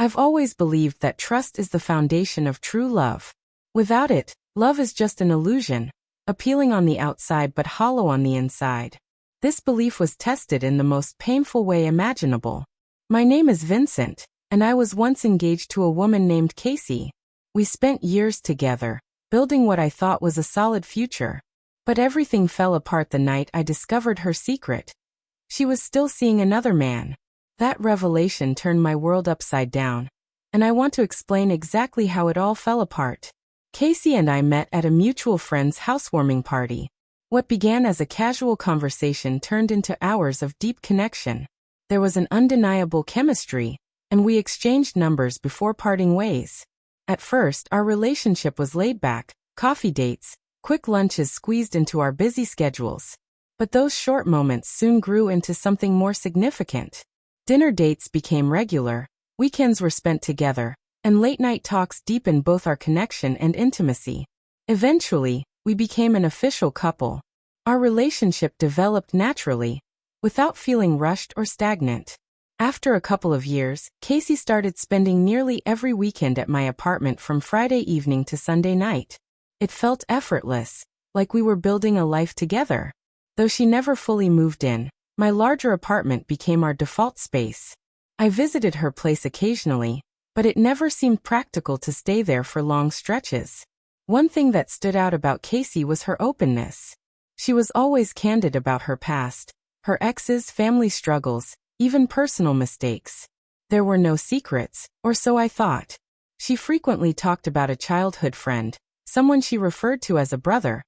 I've always believed that trust is the foundation of true love. Without it, love is just an illusion, appealing on the outside but hollow on the inside. This belief was tested in the most painful way imaginable. My name is Vincent, and I was once engaged to a woman named Casey. We spent years together, building what I thought was a solid future. But everything fell apart the night I discovered her secret. She was still seeing another man. That revelation turned my world upside down, and I want to explain exactly how it all fell apart. Casey and I met at a mutual friend's housewarming party. What began as a casual conversation turned into hours of deep connection. There was an undeniable chemistry, and we exchanged numbers before parting ways. At first, our relationship was laid back, coffee dates, quick lunches squeezed into our busy schedules. But those short moments soon grew into something more significant. Dinner dates became regular, weekends were spent together, and late-night talks deepened both our connection and intimacy. Eventually, we became an official couple. Our relationship developed naturally, without feeling rushed or stagnant. After a couple of years, Casey started spending nearly every weekend at my apartment from Friday evening to Sunday night. It felt effortless, like we were building a life together. Though she never fully moved in, my larger apartment became our default space. I visited her place occasionally, but it never seemed practical to stay there for long stretches. One thing that stood out about Casey was her openness. She was always candid about her past, her exes, family struggles, even personal mistakes. There were no secrets, or so I thought. She frequently talked about a childhood friend, someone she referred to as a brother,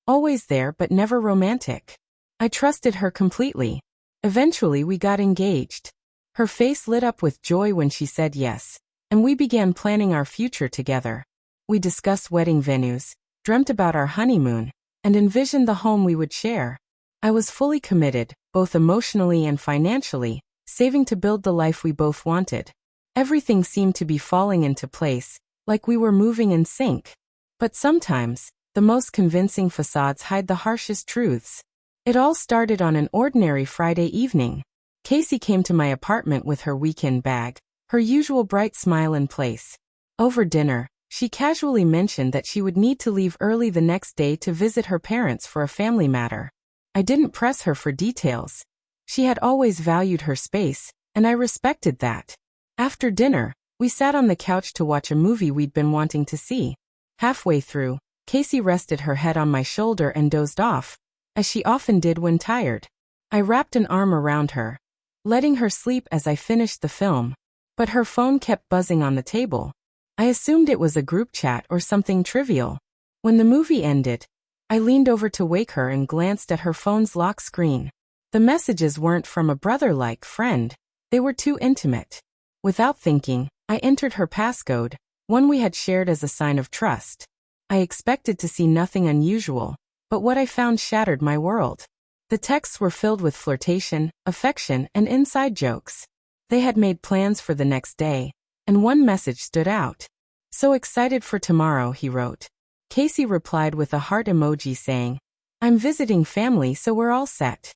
always there but never romantic. I trusted her completely. Eventually we got engaged. Her face lit up with joy when she said yes, and we began planning our future together. We discussed wedding venues, dreamt about our honeymoon, and envisioned the home we would share. I was fully committed, both emotionally and financially, saving to build the life we both wanted. Everything seemed to be falling into place, like we were moving in sync. But sometimes, the most convincing facades hide the harshest truths. It all started on an ordinary Friday evening. Casey came to my apartment with her weekend bag, her usual bright smile in place. Over dinner, she casually mentioned that she would need to leave early the next day to visit her parents for a family matter. I didn't press her for details. She had always valued her space, and I respected that. After dinner, we sat on the couch to watch a movie we'd been wanting to see. Halfway through, Casey rested her head on my shoulder and dozed off, as she often did when tired. I wrapped an arm around her, letting her sleep as I finished the film. But her phone kept buzzing on the table. I assumed it was a group chat or something trivial. When the movie ended, I leaned over to wake her and glanced at her phone's lock screen. The messages weren't from a brother-like friend. They were too intimate. Without thinking, I entered her passcode, one we had shared as a sign of trust. I expected to see nothing unusual, but what I found shattered my world. The texts were filled with flirtation, affection, and inside jokes. They had made plans for the next day, and one message stood out. "So excited for tomorrow," he wrote. Casey replied with a heart emoji saying, "I'm visiting family, so we're all set."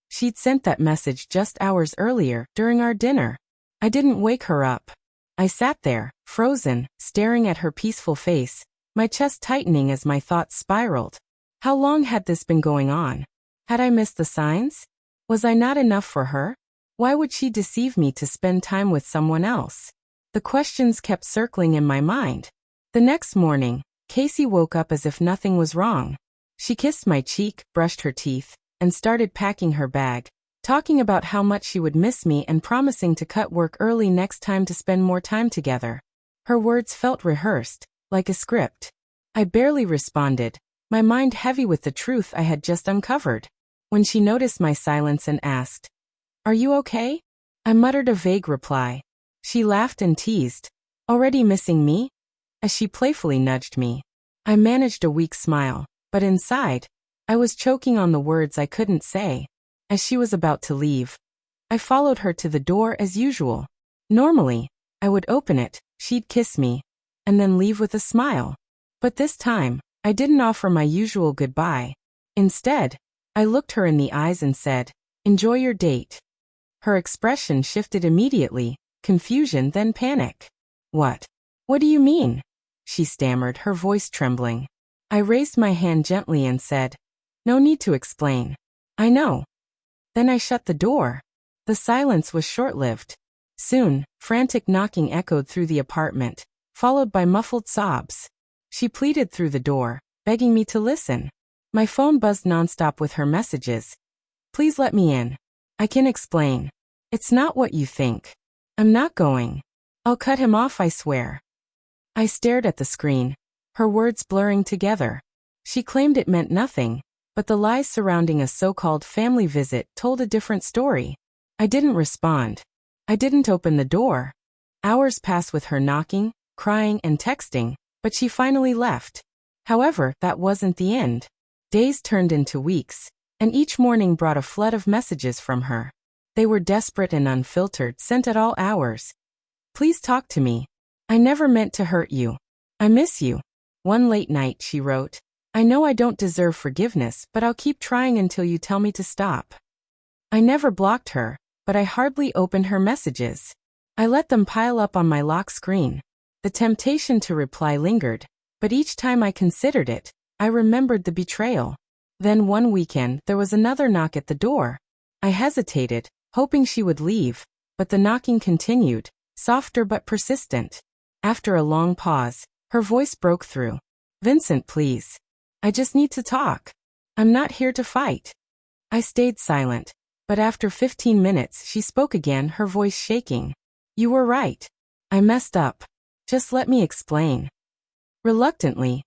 She'd sent that message just hours earlier, during our dinner. I didn't wake her up. I sat there, frozen, staring at her peaceful face, my chest tightening as my thoughts spiraled. How long had this been going on? Had I missed the signs? Was I not enough for her? Why would she deceive me to spend time with someone else? The questions kept circling in my mind. The next morning, Casey woke up as if nothing was wrong. She kissed my cheek, brushed her teeth, and started packing her bag, talking about how much she would miss me and promising to cut work early next time to spend more time together. Her words felt rehearsed, like a script. I barely responded, my mind heavy with the truth I had just uncovered. When she noticed my silence and asked, "Are you okay?" I muttered a vague reply. She laughed and teased, "Already missing me?" as she playfully nudged me. I managed a weak smile, but inside, I was choking on the words I couldn't say. As she was about to leave, I followed her to the door as usual. Normally, I would open it, she'd kiss me, and then leave with a smile. But this time, I didn't offer my usual goodbye. Instead, I looked her in the eyes and said, "Enjoy your date." Her expression shifted immediately, confusion, then panic. What? What do you mean? She stammered, her voice trembling. I raised my hand gently and said, no need to explain. I know. Then I shut the door. The silence was short-lived. Soon, frantic knocking echoed through the apartment, followed by muffled sobs. She pleaded through the door, begging me to listen. My phone buzzed nonstop with her messages. Please let me in. I can explain. It's not what you think. I'm not going. I'll cut him off, I swear. I stared at the screen, her words blurring together. She claimed it meant nothing, but the lies surrounding a so-called family visit told a different story. I didn't respond. I didn't open the door. Hours passed with her knocking, crying, and texting, but she finally left. However, that wasn't the end. Days turned into weeks, and each morning brought a flood of messages from her. They were desperate and unfiltered, sent at all hours. Please talk to me. I never meant to hurt you. I miss you. One late night, she wrote, I know I don't deserve forgiveness, but I'll keep trying until you tell me to stop. I never blocked her, but I hardly opened her messages. I let them pile up on my lock screen. The temptation to reply lingered, but each time I considered it, I remembered the betrayal. Then one weekend, there was another knock at the door. I hesitated, hoping she would leave, but the knocking continued, softer but persistent. After a long pause, her voice broke through. Vincent, please. I just need to talk. I'm not here to fight. I stayed silent, but after 15 minutes she spoke again, her voice shaking. You were right. I messed up. Just let me explain. Reluctantly,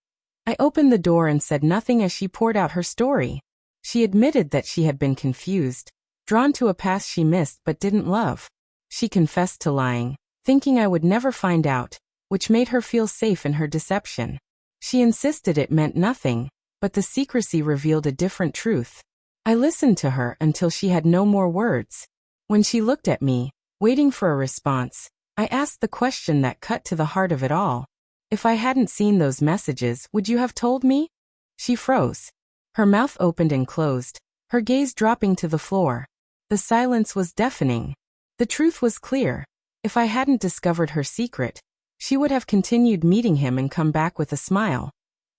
I opened the door and said nothing as she poured out her story. She admitted that she had been confused, drawn to a past she missed but didn't love. She confessed to lying, thinking I would never find out, which made her feel safe in her deception. She insisted it meant nothing, but the secrecy revealed a different truth. I listened to her until she had no more words. When she looked at me, waiting for a response, I asked the question that cut to the heart of it all. If I hadn't seen those messages, would you have told me? She froze. Her mouth opened and closed, her gaze dropping to the floor. The silence was deafening. The truth was clear. If I hadn't discovered her secret, she would have continued meeting him and come back with a smile,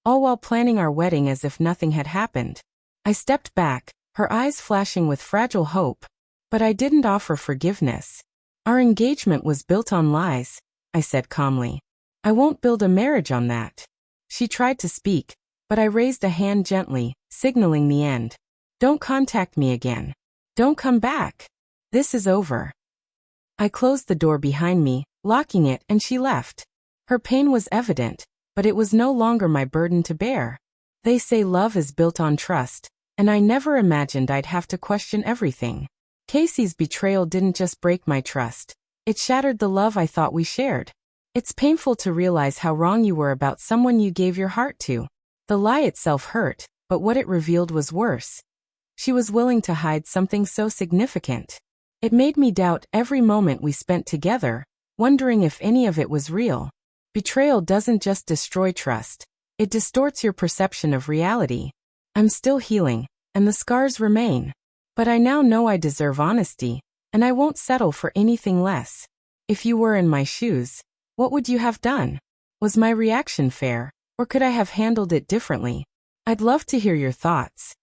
all while planning our wedding as if nothing had happened. I stepped back, her eyes flashing with fragile hope, but I didn't offer forgiveness. Our engagement was built on lies, I said calmly. I won't build a marriage on that. She tried to speak, but I raised a hand gently, signaling the end. Don't contact me again. Don't come back. This is over. I closed the door behind me, locking it, and she left. Her pain was evident, but it was no longer my burden to bear. They say love is built on trust, and I never imagined I'd have to question everything. Casey's betrayal didn't just break my trust. It shattered the love I thought we shared. It's painful to realize how wrong you were about someone you gave your heart to. The lie itself hurt, but what it revealed was worse. She was willing to hide something so significant. It made me doubt every moment we spent together, wondering if any of it was real. Betrayal doesn't just destroy trust. It distorts your perception of reality. I'm still healing, and the scars remain. But I now know I deserve honesty, and I won't settle for anything less. If you were in my shoes, what would you have done? Was my reaction fair, or could I have handled it differently? I'd love to hear your thoughts.